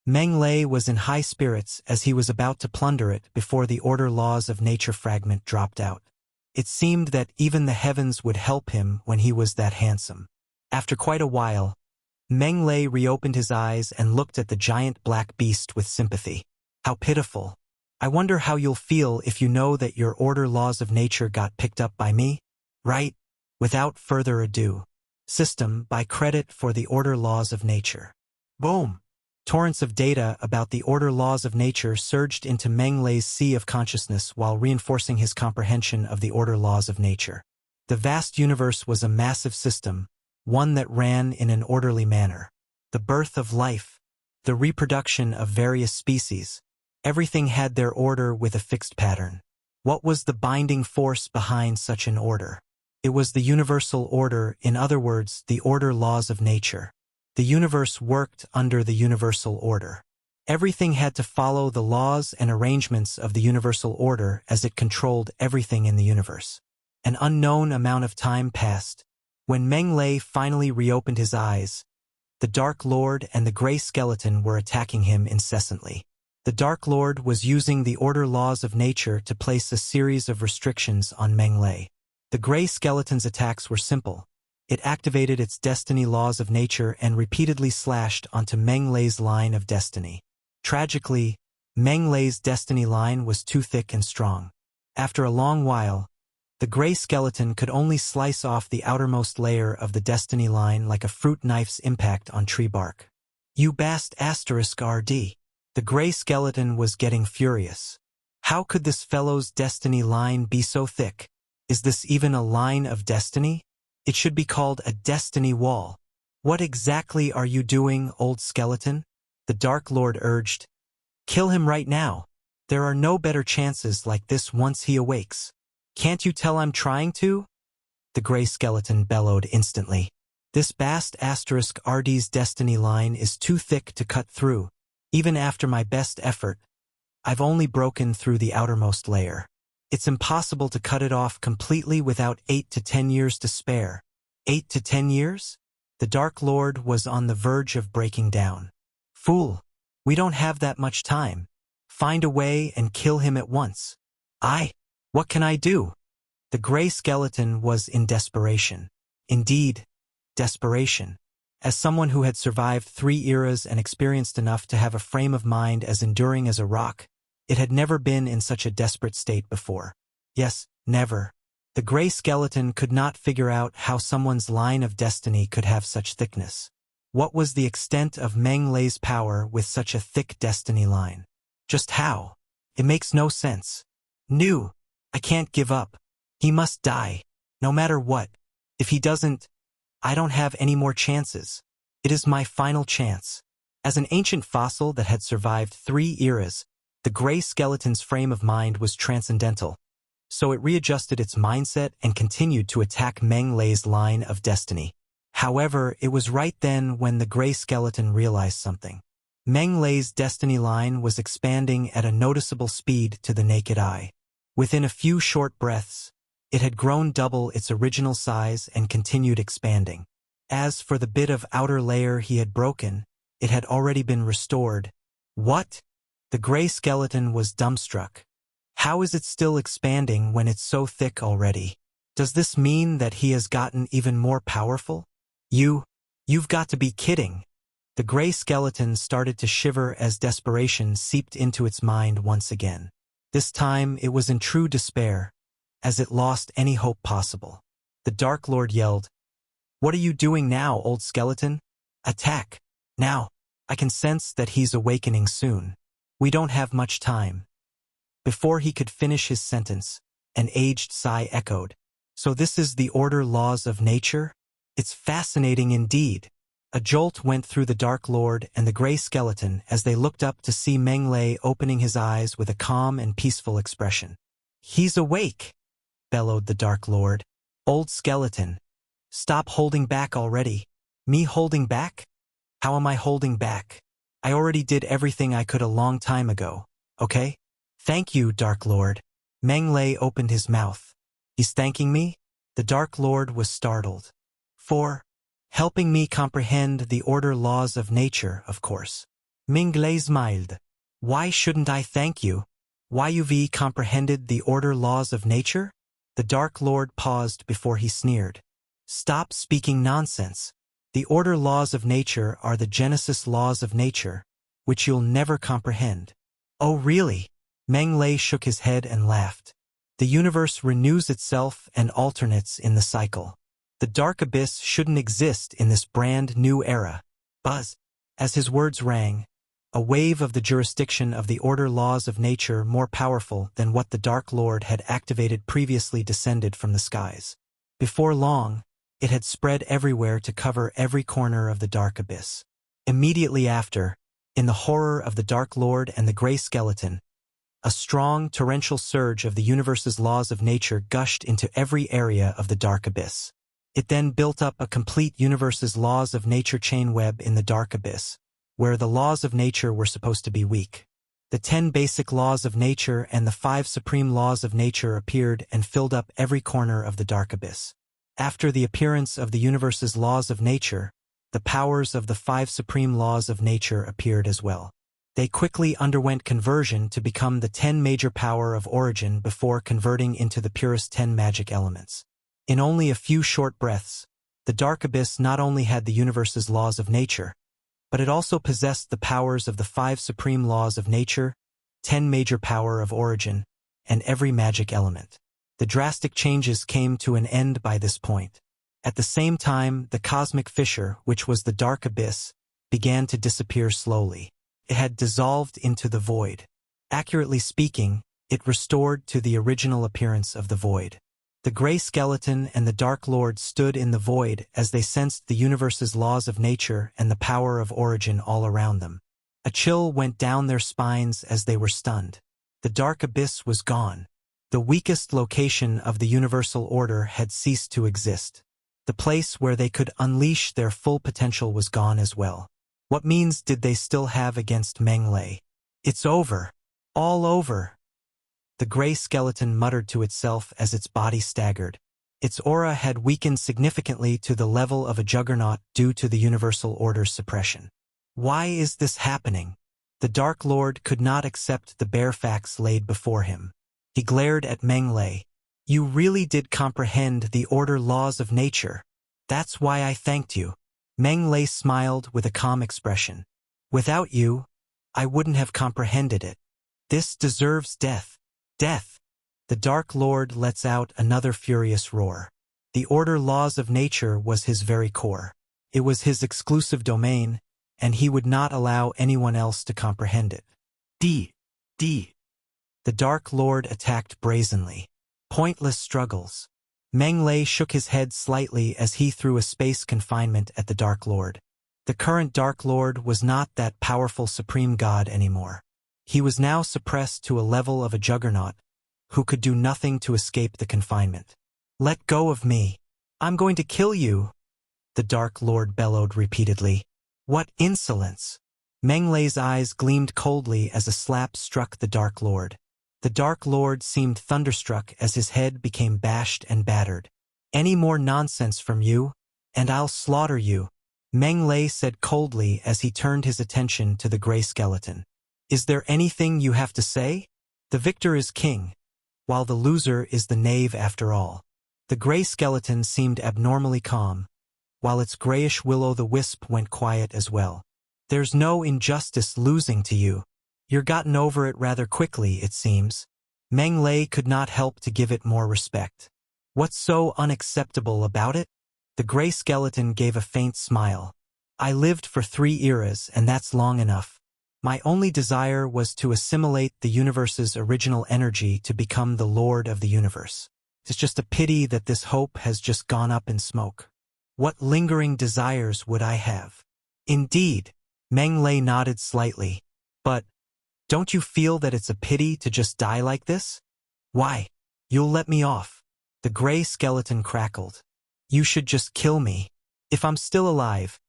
Meng Lei was in high spirits as he was about to plunder it before the order laws of nature fragment dropped out. It seemed that even the heavens would help him when he was that handsome. After quite a while, Meng Lei reopened his eyes and looked at the giant black beast with sympathy. How pitiful. I wonder how you'll feel if you know that your order laws of nature got picked up by me? Right? Without further ado. System, by credit for the order laws of nature. Boom! Torrents of data about the order laws of nature surged into Meng Lei's sea of consciousness while reinforcing his comprehension of the order laws of nature. The vast universe was a massive system, one that ran in an orderly manner. The birth of life, the reproduction of various species, everything had their order with a fixed pattern. What was the binding force behind such an order? It was the universal order, in other words, the order laws of nature. The universe worked under the universal order. Everything had to follow the laws and arrangements of the universal order as it controlled everything in the universe. An unknown amount of time passed. When Meng Lei finally reopened his eyes, the Dark Lord and the Gray Skeleton were attacking him incessantly. The Dark Lord was using the order laws of nature to place a series of restrictions on Meng Lei. The Gray Skeleton's attacks were simple. It activated its destiny laws of nature and repeatedly slashed onto Meng Lei's line of destiny. Tragically, Meng Lei's destiny line was too thick and strong. After a long while, the Gray Skeleton could only slice off the outermost layer of the destiny line like a fruit knife's impact on tree bark. You bast *RD. The Gray Skeleton was getting furious. How could this fellow's destiny line be so thick? Is this even a line of destiny? It should be called a destiny wall. What exactly are you doing, old skeleton? The Dark Lord urged. Kill him right now. There are no better chances like this once he awakes. Can't you tell I'm trying to? The Gray Skeleton bellowed instantly. This bast *RD's destiny line is too thick to cut through. Even after my best effort, I've only broken through the outermost layer. It's impossible to cut it off completely without 8 to 10 years to spare. 8 to 10 years? The Dark Lord was on the verge of breaking down. Fool! We don't have that much time. Find a way and kill him at once. What can I do? The Gray Skeleton was in desperation. Indeed, desperation. As someone who had survived 3 eras and experienced enough to have a frame of mind as enduring as a rock, it had never been in such a desperate state before. Yes, never. The Gray Skeleton could not figure out how someone's line of destiny could have such thickness. What was the extent of Meng Lei's power with such a thick destiny line? Just how? It makes no sense. I can't give up. He must die. No matter what. If he doesn't, I don't have any more chances. It is my final chance. As an ancient fossil that had survived 3 eras, the Gray Skeleton's frame of mind was transcendental, so it readjusted its mindset and continued to attack Meng Lei's line of destiny. However, it was right then when the Gray Skeleton realized something. Meng Lei's destiny line was expanding at a noticeable speed to the naked eye. Within a few short breaths, it had grown double its original size and continued expanding. As for the bit of outer layer he had broken, it had already been restored. What? The Gray Skeleton was dumbstruck. How is it still expanding when it's so thick already? Does this mean that he has gotten even more powerful? You've got to be kidding. The Gray Skeleton started to shiver as desperation seeped into its mind once again. This time it was in true despair, as it lost any hope possible. The Dark Lord yelled, "What are you doing now, old skeleton? Attack! Now! I can sense that he's awakening soon. We don't have much time." Before he could finish his sentence, an aged sigh echoed. So this is the order laws of nature? It's fascinating indeed. A jolt went through the Dark Lord and the Gray Skeleton as they looked up to see Meng Lei opening his eyes with a calm and peaceful expression. "He's awake!" bellowed the Dark Lord. "Old skeleton, stop holding back already." "Me holding back? How am I holding back? I already did everything I could a long time ago, okay? Thank you, Dark Lord." Meng Lei opened his mouth. "He's thanking me?" The Dark Lord was startled. "For helping me comprehend the order laws of nature, of course." Meng Lei smiled. Why shouldn't I thank you? You've comprehended the order laws of nature? The Dark Lord paused before he sneered. Stop speaking nonsense. The order laws of nature are the Genesis laws of nature, which you'll never comprehend. Oh really? Meng Lei shook his head and laughed. The universe renews itself and alternates in the cycle. The dark abyss shouldn't exist in this brand new era. Buzz. As his words rang, a wave of the jurisdiction of the order laws of nature more powerful than what the Dark Lord had activated previously descended from the skies. Before long, it had spread everywhere to cover every corner of the dark abyss. Immediately after, in the horror of the Dark Lord and the Gray Skeleton, a strong torrential surge of the universe's laws of nature gushed into every area of the dark abyss. It then built up a complete universe's laws of nature chain web in the dark abyss, where the laws of nature were supposed to be weak. The 10 basic laws of nature and the 5 supreme laws of nature appeared and filled up every corner of the dark abyss. After the appearance of the universe's laws of nature, the powers of the 5 supreme laws of nature appeared as well. They quickly underwent conversion to become the 10 major power of origin before converting into the purest 10 magic elements. In only a few short breaths, the dark abyss not only had the universe's laws of nature, but it also possessed the powers of the 5 supreme laws of nature, 10 major power of origin, and every magic element. The drastic changes came to an end by this point. At the same time, the cosmic fissure, which was the dark abyss, began to disappear slowly. It had dissolved into the void. Accurately speaking, it restored to the original appearance of the void. The Gray Skeleton and the Dark Lord stood in the void as they sensed the universe's laws of nature and the power of origin all around them. A chill went down their spines as they were stunned. The dark abyss was gone. The weakest location of the universal order had ceased to exist. The place where they could unleash their full potential was gone as well. What means did they still have against Meng Lei? It's over. All over. The Gray Skeleton muttered to itself as its body staggered. Its aura had weakened significantly to the level of a juggernaut due to the universal order's suppression. Why is this happening? The Dark Lord could not accept the bare facts laid before him. He glared at Meng Lei. You really did comprehend the order laws of nature. That's why I thanked you. Meng Lei smiled with a calm expression. Without you, I wouldn't have comprehended it. This deserves death. Death! The Dark Lord lets out another furious roar. The order laws of nature was his very core. It was his exclusive domain, and he would not allow anyone else to comprehend it. D. The Dark Lord attacked brazenly. Pointless struggles. Meng Lei shook his head slightly as he threw a space confinement at the Dark Lord. The current Dark Lord was not that powerful supreme god anymore. He was now suppressed to a level of a juggernaut, who could do nothing to escape the confinement. Let go of me. I'm going to kill you, the Dark Lord bellowed repeatedly. What insolence! Meng Lei's eyes gleamed coldly as a slap struck the Dark Lord. The Dark Lord seemed thunderstruck as his head became bashed and battered. Any more nonsense from you, and I'll slaughter you, Meng Lei said coldly as he turned his attention to the Gray Skeleton. Is there anything you have to say? The victor is king, while the loser is the knave after all. The Gray Skeleton seemed abnormally calm, while its grayish will-o'-the-wisp went quiet as well. There's no injustice losing to you. You're gotten over it rather quickly, it seems. Meng Lei could not help to give it more respect. What's so unacceptable about it? The Gray Skeleton gave a faint smile. I lived for 3 eras, and that's long enough. My only desire was to assimilate the universe's original energy to become the Lord of the universe. It's just a pity that this hope has just gone up in smoke. What lingering desires would I have? Indeed, Meng Lei nodded slightly. But, don't you feel that it's a pity to just die like this? Why? You'll let me off. The Gray Skeleton crackled. You should just kill me. If I'm still alive,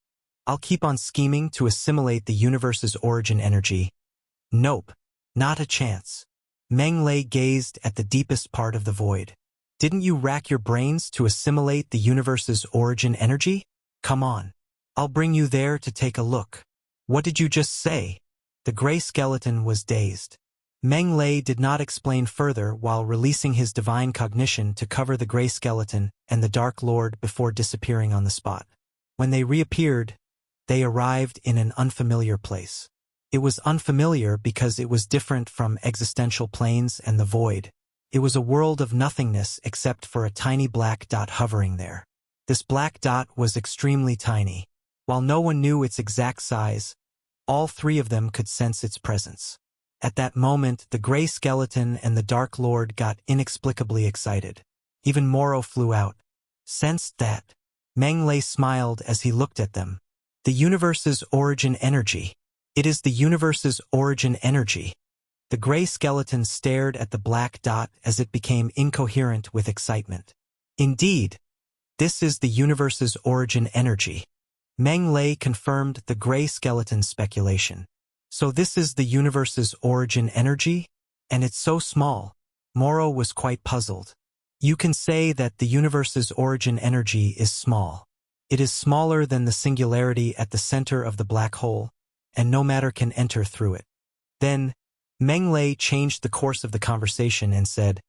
I'll keep on scheming to assimilate the universe's origin energy. Nope, not a chance. Meng Lei gazed at the deepest part of the void. Didn't you rack your brains to assimilate the universe's origin energy? Come on. I'll bring you there to take a look. What did you just say? The gray skeleton was dazed. Meng Lei did not explain further while releasing his divine cognition to cover the gray skeleton and the Dark Lord before disappearing on the spot. When they reappeared, they arrived in an unfamiliar place. It was unfamiliar because it was different from existential planes and the void. It was a world of nothingness except for a tiny black dot hovering there. This black dot was extremely tiny. While no one knew its exact size, all three of them could sense its presence. At that moment, the gray skeleton and the Dark Lord got inexplicably excited. Even Moro flew out. Sensed that. Meng Lei smiled as he looked at them. The universe's origin energy. It is the universe's origin energy. The gray skeleton stared at the black dot as it became incoherent with excitement. Indeed, this is the universe's origin energy. Meng Lei confirmed the gray skeleton's speculation. So this is the universe's origin energy? And it's so small. Moro was quite puzzled. You can say that the universe's origin energy is small. It is smaller than the singularity at the center of the black hole, and no matter can enter through it. Then, Meng Lei changed the course of the conversation and said,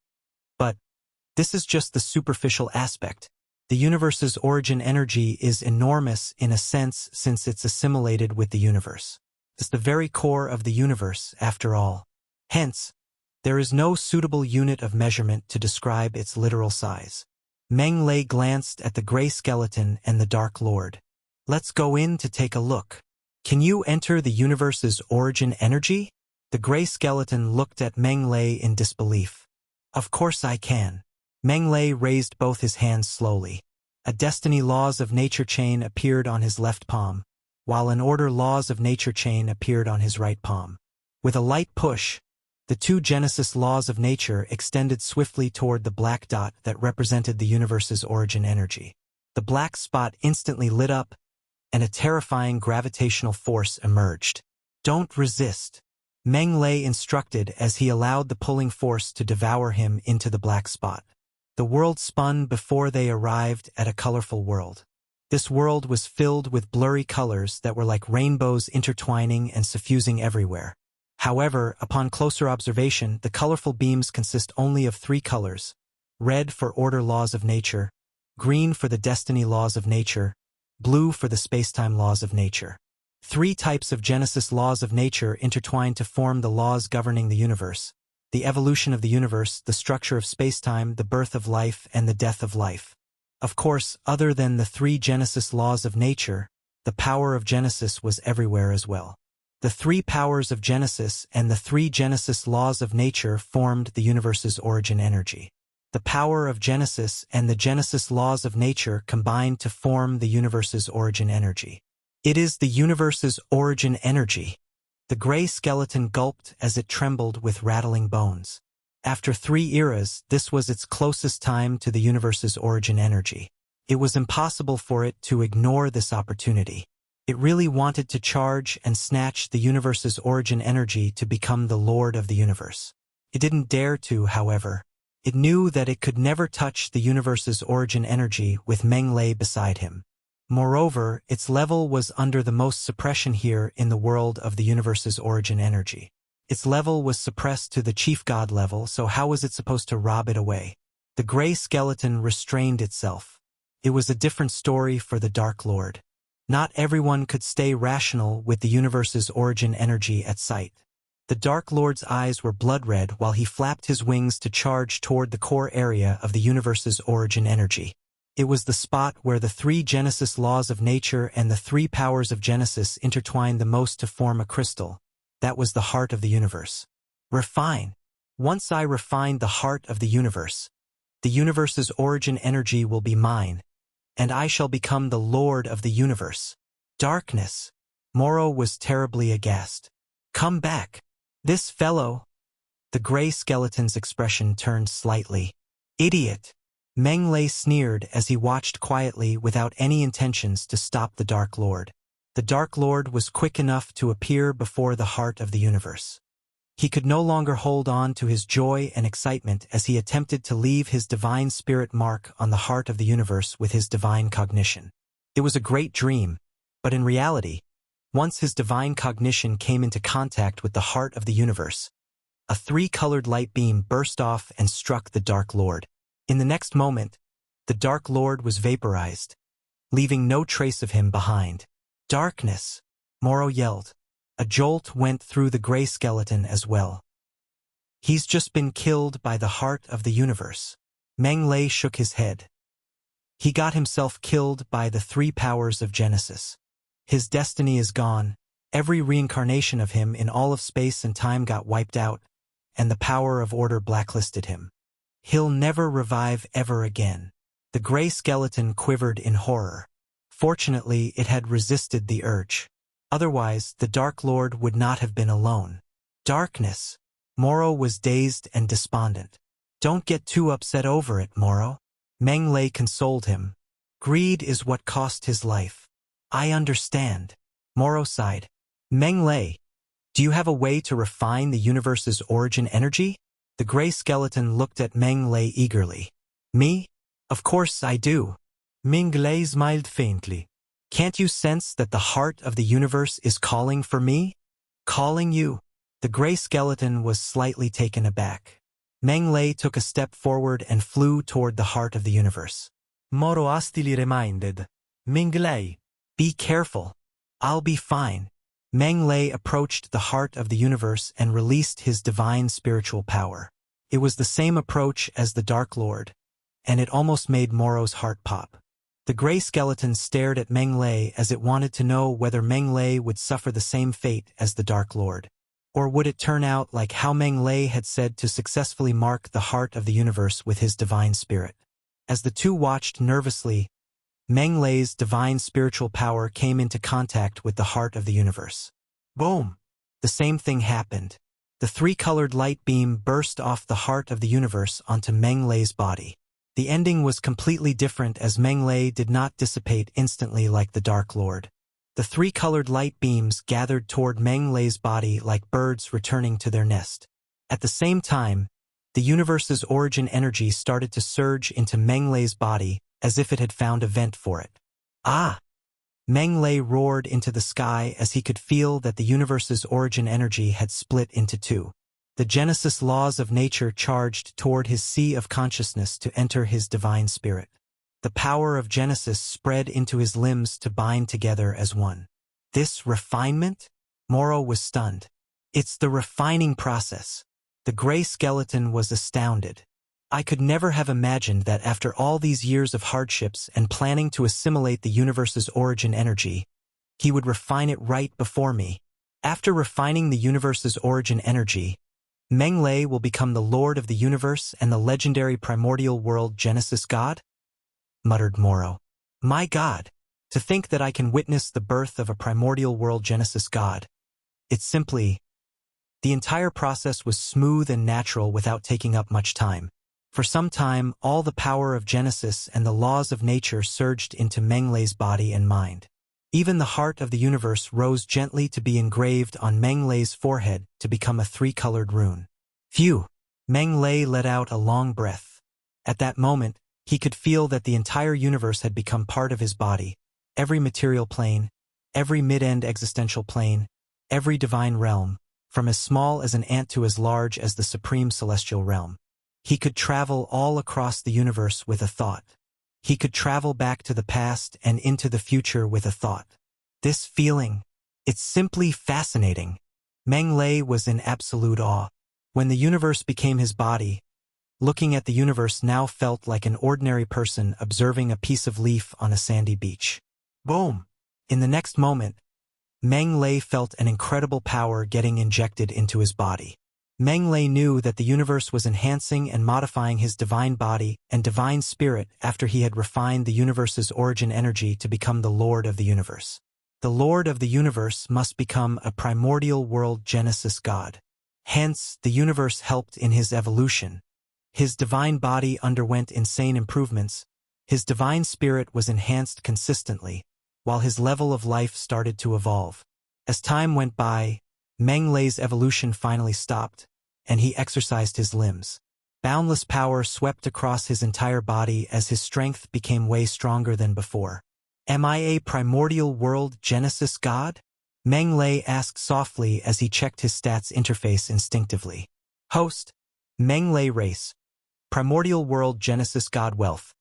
but this is just the superficial aspect. The universe's origin energy is enormous in a sense since it's assimilated with the universe. It's the very core of the universe, after all. Hence, there is no suitable unit of measurement to describe its literal size. Meng Lei glanced at the gray skeleton and the Dark Lord. Let's go in to take a look. Can you enter the universe's origin energy? The gray skeleton looked at Meng Lei in disbelief. Of course I can. Meng Lei raised both his hands slowly. A destiny laws of nature chain appeared on his left palm, while an order laws of nature chain appeared on his right palm. With a light push, the two Genesis laws of nature extended swiftly toward the black dot that represented the universe's origin energy. The black spot instantly lit up, and a terrifying gravitational force emerged. Don't resist, Meng Lei instructed as he allowed the pulling force to devour him into the black spot. The world spun before they arrived at a colorful world. This world was filled with blurry colors that were like rainbows intertwining and suffusing everywhere. However, upon closer observation, the colorful beams consist only of three colors: red for order laws of nature, green for the destiny laws of nature, blue for the spacetime laws of nature. Three types of Genesis laws of nature intertwine to form the laws governing the universe: the evolution of the universe, the structure of spacetime, the birth of life, and the death of life. Of course, other than the three Genesis laws of nature, the power of Genesis was everywhere as well. The three powers of Genesis and the three Genesis laws of nature formed the universe's origin energy. The power of Genesis and the Genesis laws of nature combined to form the universe's origin energy. It is the universe's origin energy. The gray skeleton gulped as it trembled with rattling bones. After 3 eras, this was its closest time to the universe's origin energy. It was impossible for it to ignore this opportunity. It really wanted to charge and snatch the universe's origin energy to become the lord of the universe. It didn't dare to, however. It knew that it could never touch the universe's origin energy with Meng Lei beside him. Moreover, its level was under the most suppression here in the world of the universe's origin energy. Its level was suppressed to the chief god level, so how was it supposed to rob it away? The gray skeleton restrained itself. It was a different story for the Dark Lord. Not everyone could stay rational with the universe's origin energy at sight. The Dark Lord's eyes were blood-red while he flapped his wings to charge toward the core area of the universe's origin energy. It was the spot where the three Genesis laws of nature and the three powers of Genesis intertwined the most to form a crystal. That was the heart of the universe. Refine. Once I refine the heart of the universe's origin energy will be mine, and I shall become the lord of the universe. Darkness. Moro was terribly aghast. Come back. This fellow. The gray skeleton's expression turned slightly. Idiot. Meng Lei sneered as he watched quietly without any intentions to stop the Dark Lord. The Dark Lord was quick enough to appear before the heart of the universe. He could no longer hold on to his joy and excitement as he attempted to leave his divine spirit mark on the heart of the universe with his divine cognition. It was a great dream, but in reality, Once his divine cognition came into contact with the heart of the universe, a three-colored light beam burst off and struck the Dark Lord. In the next moment, the Dark Lord was vaporized, leaving no trace of him behind. Darkness, Moro yelled. A jolt went through the gray skeleton as well. He's just been killed by the heart of the universe. Meng Lei shook his head. He got himself killed by the three powers of Genesis. His destiny is gone. Every reincarnation of him in all of space and time got wiped out, and the power of order blacklisted him. He'll never revive ever again. The gray skeleton quivered in horror. Fortunately, it had resisted the urge. Otherwise, the Dark Lord would not have been alone. Darkness. Moro was dazed and despondent. Don't get too upset over it, Moro. Meng Lei consoled him. Greed is what cost his life. I understand. Moro sighed. Meng Lei, do you have a way to refine the universe's origin energy? The gray skeleton looked at Meng Lei eagerly. Me? Of course I do. Meng Lei smiled faintly. Can't you sense that the heart of the universe is calling for me? Calling you? The gray skeleton was slightly taken aback. Meng Lei took a step forward and flew toward the heart of the universe. Moro hastily reminded. Meng Lei, be careful. I'll be fine. Meng Lei approached the heart of the universe and released his divine spiritual power. It was the same approach as the Dark Lord, and it almost made Moro's heart pop. The gray skeleton stared at Meng Lei as it wanted to know whether Meng Lei would suffer the same fate as the Dark Lord. Or would it turn out like how Meng Lei had said to successfully mark the heart of the universe with his divine spirit? As the two watched nervously, Meng Lei's divine spiritual power came into contact with the heart of the universe. Boom! The same thing happened. The three-colored light beam burst off the heart of the universe onto Meng Lei's body. The ending was completely different as Meng Lei did not dissipate instantly like the Dark Lord. The three-colored light beams gathered toward Meng Lei's body like birds returning to their nest. At the same time, the universe's origin energy started to surge into Meng Lei's body as if it had found a vent for it. Ah! Meng Lei roared into the sky as he could feel that the universe's origin energy had split into two. The Genesis laws of nature charged toward his sea of consciousness to enter his divine spirit. The power of Genesis spread into his limbs to bind together as one. This refinement? Moro was stunned. It's the refining process. The gray skeleton was astounded. I could never have imagined that after all these years of hardships and planning to assimilate the universe's origin energy, he would refine it right before me. After refining the universe's origin energy, Meng Lei will become the Lord of the universe and the legendary primordial world Genesis God? Muttered Moro. My God! To think that I can witness the birth of a primordial world Genesis God. It's simply... The entire process was smooth and natural without taking up much time. For some time, all the power of Genesis and the laws of nature surged into Meng Lei's body and mind. Even the heart of the universe rose gently to be engraved on Meng Lei's forehead to become a three-colored rune. Phew! Meng Lei let out a long breath. At that moment, he could feel that the entire universe had become part of his body, every material plane, every mid-end existential plane, every divine realm, from as small as an ant to as large as the supreme celestial realm. He could travel all across the universe with a thought. He could travel back to the past and into the future with a thought. This feeling, it's simply fascinating. Meng Lei was in absolute awe. When the universe became his body, looking at the universe now felt like an ordinary person observing a piece of leaf on a sandy beach. Boom! In the next moment, Meng Lei felt an incredible power getting injected into his body. Meng Lei knew that the universe was enhancing and modifying his divine body and divine spirit after he had refined the universe's origin energy to become the Lord of the universe. The Lord of the universe must become a primordial world Genesis God. Hence, the universe helped in his evolution. His divine body underwent insane improvements, his divine spirit was enhanced consistently, while his level of life started to evolve. As time went by, Meng Lei's evolution finally stopped, and he exercised his limbs. Boundless power swept across his entire body as his strength became way stronger than before. Am I a primordial world Genesis God? Meng Lei asked softly as he checked his stats interface instinctively. Host, Meng Lei race. Primordial world Genesis God wealth.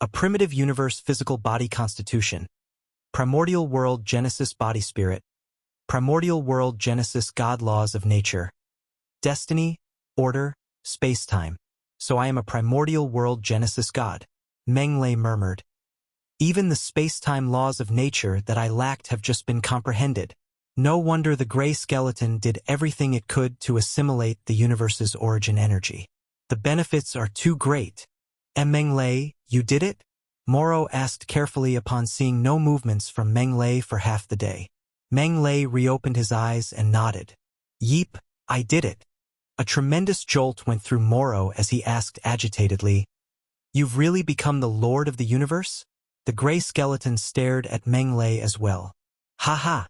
A primitive universe physical body constitution. Primordial world Genesis body spirit. Primordial world Genesis God laws of nature. Destiny, order, space-time. So I am a primordial world Genesis God. Meng Lei murmured. Even the space-time laws of nature that I lacked have just been comprehended. No wonder the gray skeleton did everything it could to assimilate the universe's origin energy. The benefits are too great. Meng Lei, you did it? Moro asked carefully upon seeing no movements from Meng Lei for half the day. Meng Lei reopened his eyes and nodded. Yeep, I did it. A tremendous jolt went through Moro as he asked agitatedly, You've really become the Lord of the Universe? The gray skeleton stared at Meng Lei as well. Ha ha!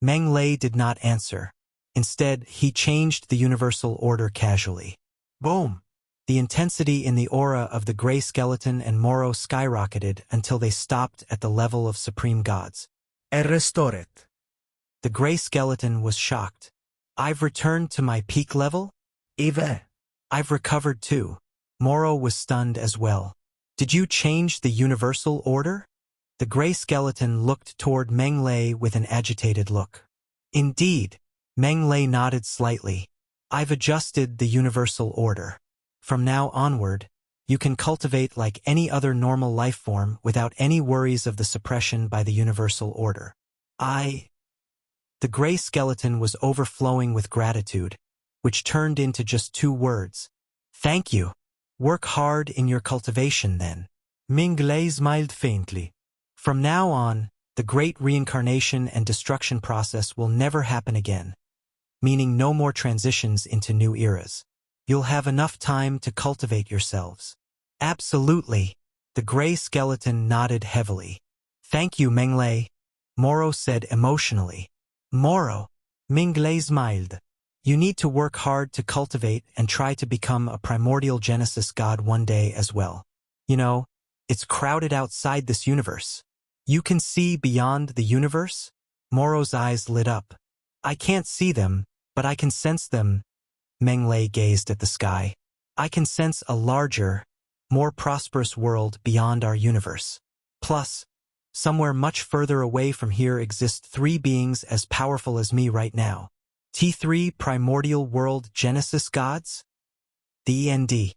Meng Lei did not answer. Instead, he changed the universal order casually. Boom! The intensity in the aura of the gray skeleton and Moro skyrocketed until they stopped at the level of supreme gods. Restored. The gray skeleton was shocked. I've returned to my peak level? Eve. I've recovered too. Moro was stunned as well. Did you change the universal order? The gray skeleton looked toward Meng Lei with an agitated look. Indeed. Meng Lei nodded slightly. I've adjusted the universal order. From now onward, you can cultivate like any other normal life form without any worries of the suppression by the universal order. The gray skeleton was overflowing with gratitude, which turned into just 2 words. Thank you. Work hard in your cultivation then. Meng Lei smiled faintly. From now on, the great reincarnation and destruction process will never happen again, meaning no more transitions into new eras. You'll have enough time to cultivate yourselves. Absolutely. The gray skeleton nodded heavily. Thank you, Meng Lei, Moro said emotionally. Moro, Meng Lei smiled. You need to work hard to cultivate and try to become a primordial Genesis god one day as well. You know, it's crowded outside this universe. You can see beyond the universe? Moro's eyes lit up. I can't see them, but I can sense them. Meng Lei gazed at the sky. I can sense a larger, more prosperous world beyond our universe. Plus, somewhere much further away from here exist 3 beings as powerful as me right now. T3 Primordial World Genesis Gods? The END.